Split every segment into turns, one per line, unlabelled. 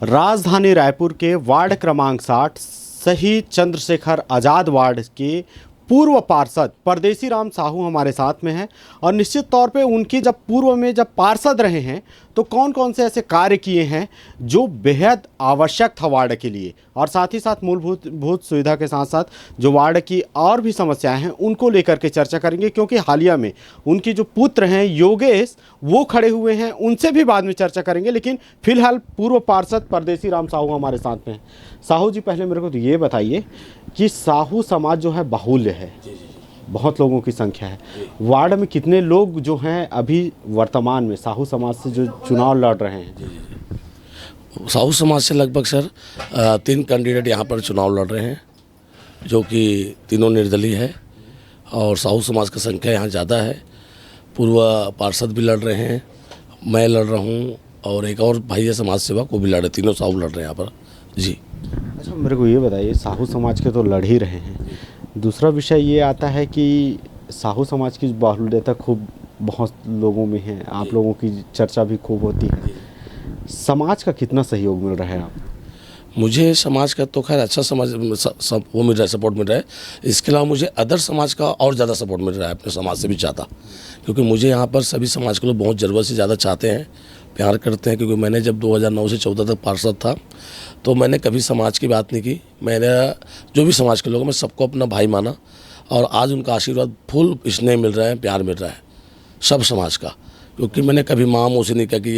राजधानी रायपुर के वार्ड क्रमांक 60 शहीद चंद्रशेखर आज़ाद वार्ड के पूर्व पार्षद परदेसी राम साहू हमारे साथ में हैं और निश्चित तौर पे उनकी जब पूर्व में जब पार्षद रहे हैं तो कौन कौन से ऐसे कार्य किए हैं जो बेहद आवश्यक था वार्ड के लिए, और साथ ही साथ मूलभूत सुविधा के साथ साथ जो वार्ड की और भी समस्याएं हैं उनको लेकर के चर्चा करेंगे। क्योंकि हालिया में उनके जो पुत्र हैं योगेश वो खड़े हुए हैं, उनसे भी बाद में चर्चा करेंगे। लेकिन फिलहाल पूर्व पार्षद परदेसी राम साहू हमारे साथ में हैं। साहू जी, पहले मेरे को तो ये बताइए कि साहू समाज जो है बाहुल्य है, बहुत लोगों की संख्या है। वार्ड में कितने लोग जो हैं अभी वर्तमान में साहू समाज से जो चुनाव लड़ रहे हैं?
साहू समाज से लगभग सर 3 कैंडिडेट यहाँ पर चुनाव लड़ रहे हैं, जो कि तीनों निर्दलीय है और साहू समाज की संख्या यहाँ ज़्यादा है। पूर्व पार्षद भी लड़ रहे हैं, मैं लड़ रहा हूँ और एक और भाई है समाज सेवक, वो भी लड़ रहे, तीनों साहू लड़ रहे हैं यहाँ पर जी।
अच्छा, मेरे को ये बताइए, साहू समाज के तो लड़ ही रहे हैं, दूसरा विषय ये आता है कि साहू समाज की बाहुल्यता खूब बहुत लोगों में है, आप लोगों की चर्चा भी खूब होती है। समाज का कितना सहयोग मिल रहा है आप?
मुझे समाज का तो खैर अच्छा समाज वो मिल रहा है, सपोर्ट मिल रहा है। इसके अलावा मुझे अदर समाज का और ज़्यादा सपोर्ट मिल रहा है, अपने समाज से भी ज़्यादा, क्योंकि मुझे यहाँ पर सभी समाज के लोग बहुत ज़रूरत से ज़्यादा चाहते हैं, प्यार करते हैं। क्योंकि मैंने जब 2009 से 14 तक पार्षद था तो मैंने कभी समाज की बात नहीं की। मैंने जो भी समाज के लोग, मैं सबको अपना भाई माना और आज उनका आशीर्वाद फुल स्नेह मिल रहा है, प्यार मिल रहा है सब समाज का। क्योंकि मैंने कभी माँ मुँह से नहीं कहा कि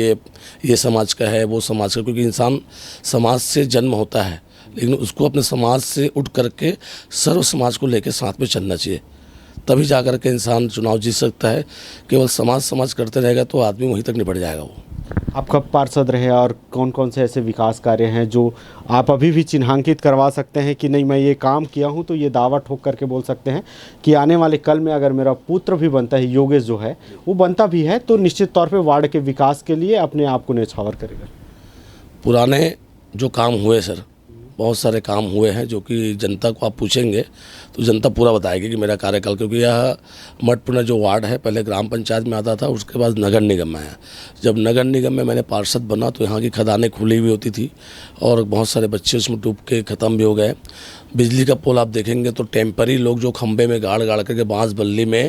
ये समाज का है, वो समाज का, क्योंकि इंसान समाज से जन्म होता है, लेकिन उसको अपने समाज से उठ करके सर्व समाज को लेकर साथ में चलना चाहिए, तभी जा कर के इंसान चुनाव जीत सकता है। केवल समाज करते रहेगा तो आदमी वहीं तक निपट जाएगा। वो
आप कब पार्षद रहे और कौन कौन से ऐसे विकास कार्य हैं जो आप अभी भी चिन्हांकित करवा सकते हैं कि नहीं मैं ये काम किया हूँ, तो ये दावा ठोक करके बोल सकते हैं कि आने वाले कल में अगर मेरा पुत्र भी बनता है, योगेश जो है वो बनता भी है, तो निश्चित तौर पे वार्ड के विकास के लिए अपने आप को न्यौछावर करेगा?
पुराने जो काम हुए सर, बहुत सारे काम हुए हैं जो कि जनता को आप पूछेंगे तो जनता पूरा बताएगी कि मेरा कार्यकाल। क्योंकि यह मठपुरा जो वार्ड है पहले ग्राम पंचायत में आता था, उसके बाद नगर निगम में आया। जब नगर निगम में मैंने पार्षद बना तो यहाँ की खदानें खुली हुई होती थी और बहुत सारे बच्चे उसमें डूब के ख़त्म भी हो गए। बिजली का पोल आप देखेंगे तो टेम्परी लोग जो खंबे में गाड़ करके बांस बल्ली में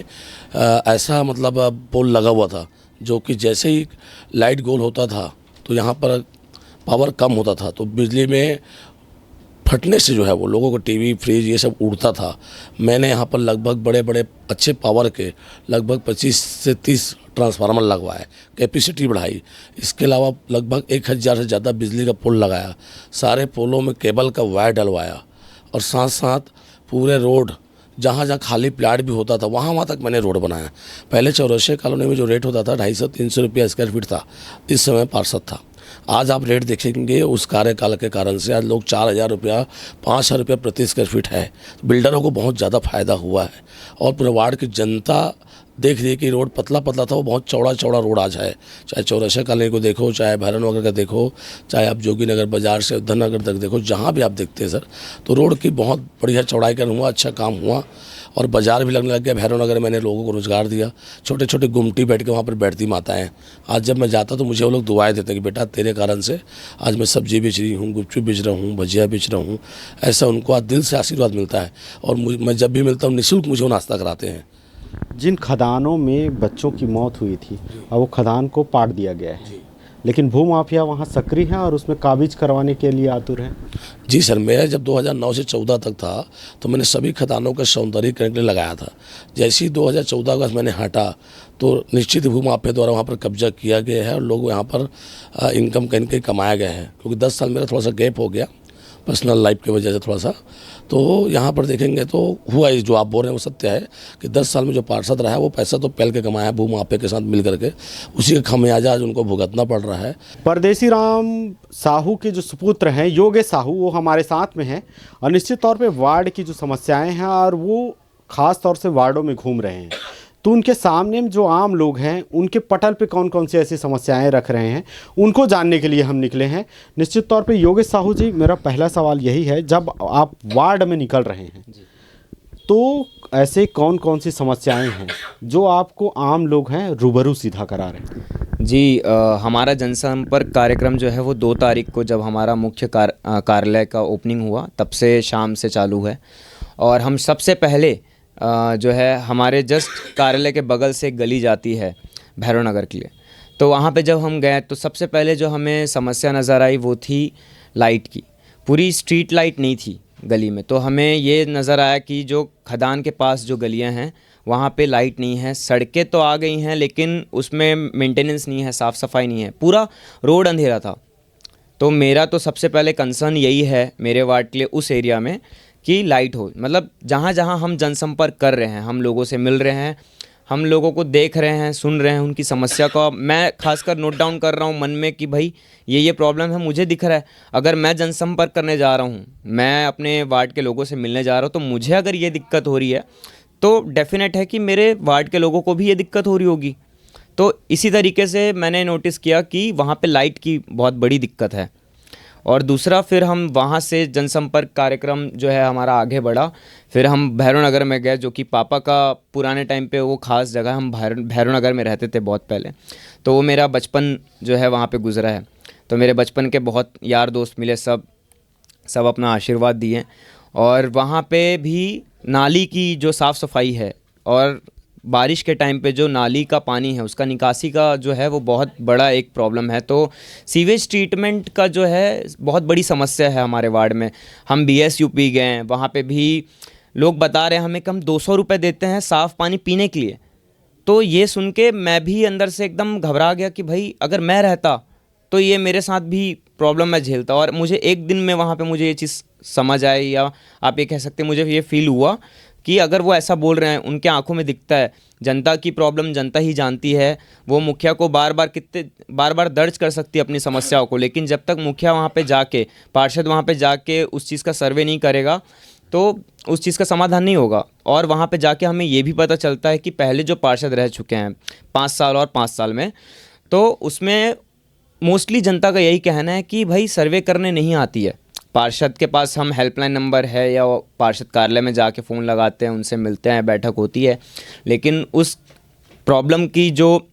ऐसा मतलब पोल लगा हुआ था, जो कि जैसे ही लाइट गोल होता था तो यहाँ पर पावर कम होता था, तो बिजली में फटने से जो है वो लोगों को टीवी फ्रिज ये सब उड़ता था। मैंने यहाँ पर लगभग बड़े बड़े अच्छे पावर के लगभग 25 से 30 ट्रांसफार्मर लगवाए, कैपेसिटी बढ़ाई। इसके अलावा लगभग 1000 से ज़्यादा बिजली का पोल लगाया, सारे पोलों में केबल का वायर डलवाया और साथ साथ पूरे रोड जहाँ जहाँ खाली प्लाट भी होता था वहाँ तक मैंने रोड बनाया। पहले चौरसिया कॉलोनी में जो रेट होता था 250-300 रुपया स्क्वायर फीट था, इस समय पार्षद था। आज आप रेट देखेंगे उस कार्यकाल के कारण से आज लोग 4000 रुपया 5000 रुपया प्रति स्क्वायर फीट है। तो बिल्डरों को बहुत ज़्यादा फायदा हुआ है और पूरे वार्ड की जनता देख रही है कि रोड पतला था, वो बहुत चौड़ा रोड आज है। चाहे चौरसिया कॉलोनी को देखो, चाहे भैरन नगर का देखो, चाहे आप जोगीनगर बाजार से उद्धवनगर तक देखो, जहाँ भी आप देखते हैं सर, तो रोड की बहुत बढ़िया चौड़ाईकरण हुआ, अच्छा काम हुआ और बाजार भी लगने लग गया। भैरव नगर मैंने लोगों को रोज़गार दिया, छोटे छोटे गुमटी बैठ के वहाँ पर बैठती माताएं। आज जब मैं जाता तो मुझे वो लोग दुआएं देते हैं कि बेटा तेरे कारण से आज मैं सब्जी बेच रही हूँ, गुपचुप बेच रहा हूँ, भजिया बेच रहा हूँ। ऐसा उनको आज दिल से आशीर्वाद मिलता है और मैं जब भी मिलता हूँ निःशुल्क मुझे वो नाश्ता कराते हैं।
जिन खदानों में बच्चों की मौत हुई थी और वो खदान को पाट दिया गया है, लेकिन भूमाफिया वहाँ सक्रिय हैं और उसमें काबिज करवाने के लिए आतुर हैं।
जी सर, मैं जब 2009 से 14 तक था तो मैंने सभी खदानों का सौंदर्यीकरण के लिए लगाया था। जैसे ही 2014 का मैंने हटा तो निश्चित भूमाफिया द्वारा वहाँ पर कब्जा किया गया है और लोग यहाँ पर इनकम कहीं कमाया गया है। क्योंकि 10 साल मेरा थोड़ा सा गैप हो गया पर्सनल लाइफ की वजह से थोड़ा सा, तो यहाँ पर देखेंगे तो हुआ ये जो आप बोल रहे हैं वो सत्य है कि 10 साल में जो पार्षद रहा है वो पैसा तो पहल के कमाया है भूमाफिया के साथ मिल करके, उसी का खमियाजा आज उनको भुगतना पड़ रहा है।
परदेसी राम साहू के जो सुपुत्र हैं योगेश साहू, वो हमारे साथ में हैं और निश्चित तौर पे वार्ड की जो समस्याएं हैं और वो ख़ास तौर से वार्डों में घूम रहे हैं, तो उनके सामने जो आम लोग हैं उनके पटल पे कौन कौन सी ऐसी समस्याएं रख रहे हैं उनको जानने के लिए हम निकले हैं। निश्चित तौर पे योगेश साहू जी, मेरा पहला सवाल यही है, जब आप वार्ड में निकल रहे हैं तो ऐसे कौन कौन सी समस्याएं हैं जो आपको आम लोग हैं रूबरू सीधा करा रहे हैं?
जी, हमारा जनसंपर्क कार्यक्रम जो है वो 2 तारीख को जब हमारा मुख्य कार्यालय का ओपनिंग हुआ तब से शाम से चालू है। और हम सबसे पहले जो है हमारे जस्ट कार्यालय के बगल से एक गली जाती है भैरव नगर के लिए, तो वहाँ पे जब हम गए तो सबसे पहले जो हमें समस्या नज़र आई वो थी लाइट की। पूरी स्ट्रीट लाइट नहीं थी गली में, तो हमें ये नज़र आया कि जो खदान के पास जो गलियाँ हैं वहाँ पे लाइट नहीं है। सड़कें तो आ गई हैं लेकिन उसमें मेंटेनेंस नहीं है, साफ़ सफाई नहीं है, पूरा रोड अंधेरा था। तो मेरा तो सबसे पहले कंसर्न यही है मेरे वार्ड के लिए उस एरिया में कि लाइट हो, मतलब जहाँ जहाँ हम जनसंपर्क कर रहे हैं, हम लोगों से मिल रहे हैं, हम लोगों को देख रहे हैं, सुन रहे हैं, उनकी समस्या को मैं खासकर नोट डाउन कर रहा हूँ मन में कि भाई ये प्रॉब्लम है, मुझे दिख रहा है। अगर मैं जनसंपर्क करने जा रहा हूँ, मैं अपने वार्ड के लोगों से मिलने जा रहा हूँ, तो मुझे अगर ये दिक्कत हो रही है तो डेफिनेट है कि मेरे वार्ड के लोगों को भी ये दिक्कत हो रही होगी। तो इसी तरीके से मैंने नोटिस किया कि वहाँ पे लाइट की बहुत बड़ी दिक्कत है। और दूसरा फिर हम वहाँ से जनसंपर्क कार्यक्रम जो है हमारा आगे बढ़ा। फिर हम भैरव नगर में गए, जो कि पापा का पुराने टाइम पे वो ख़ास जगह, हम भैरव नगर में रहते थे बहुत पहले, तो वो मेरा बचपन जो है वहाँ पे गुजरा है। तो मेरे बचपन के बहुत यार दोस्त मिले, सब अपना आशीर्वाद दिए। और वहाँ पे भी नाली की जो साफ़ सफाई है और बारिश के टाइम पे जो नाली का पानी है उसका निकासी का जो है वो बहुत बड़ा एक प्रॉब्लम है। तो सीवेज ट्रीटमेंट का जो है बहुत बड़ी समस्या है हमारे वार्ड में। हम BSUP गए, वहाँ पे भी लोग बता रहे हैं हमें कि हम 200 रुपये देते हैं साफ़ पानी पीने के लिए। तो ये सुन के मैं भी अंदर से एकदम घबरा गया कि भाई अगर मैं रहता तो ये मेरे साथ भी प्रॉब्लम मैं झेलता। और मुझे एक दिन में वहाँ पे मुझे ये चीज़ समझ आई, या आप ये कह सकते हैं मुझे ये फील हुआ कि अगर वो ऐसा बोल रहे हैं, उनके आंखों में दिखता है, जनता की प्रॉब्लम जनता ही जानती है। वो मुखिया को बार बार दर्ज कर सकती है अपनी समस्याओं को, लेकिन जब तक मुखिया वहाँ पे जाके, पार्षद वहाँ पे जाके उस चीज़ का सर्वे नहीं करेगा तो उस चीज़ का समाधान नहीं होगा। और वहाँ पे जाके हमें ये भी पता चलता है कि पहले जो पार्षद रह चुके हैं 5 साल और 5 साल में, तो उसमें मोस्टली जनता का यही कहना है कि भाई सर्वे करने नहीं आती है। पार्षद के पास हम हेल्पलाइन नंबर है या पार्षद कार्यालय में जाके फ़ोन लगाते हैं, उनसे मिलते हैं, बैठक होती है, लेकिन उस प्रॉब्लम की जो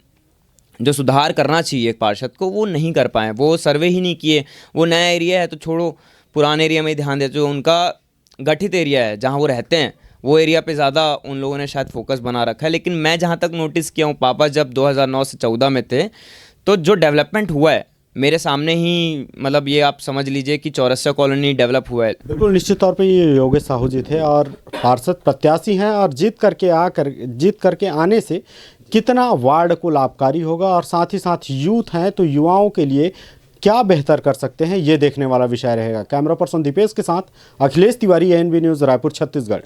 सुधार करना चाहिए पार्षद को वो नहीं कर पाए। वो सर्वे ही नहीं किए। वो नया एरिया है तो छोड़ो, पुराने एरिया में ध्यान देते। जो उनका गठित एरिया है जहाँ वो रहते हैं वो एरिया पे ज़्यादा उन लोगों ने शायद फोकस बना रखा है। लेकिन मैं जहाँ तक नोटिस किया हूँ, पापा जब 2009 से 14 में थे तो जो डेवलपमेंट हुआ है मेरे सामने ही, मतलब ये आप समझ लीजिए कि चौरसिया कॉलोनी डेवलप हुआ है।
बिल्कुल निश्चित तौर पे ये योगेश साहू जी थे और पार्षद प्रत्याशी हैं, और जीत करके आने से कितना वार्ड को लाभकारी होगा और साथ ही साथ यूथ हैं तो युवाओं के लिए क्या बेहतर कर सकते हैं, ये देखने वाला विषय रहेगा। कैमरा पर्सन दीपेश के साथ अखिलेश तिवारी, ANB न्यूज़, रायपुर, छत्तीसगढ़।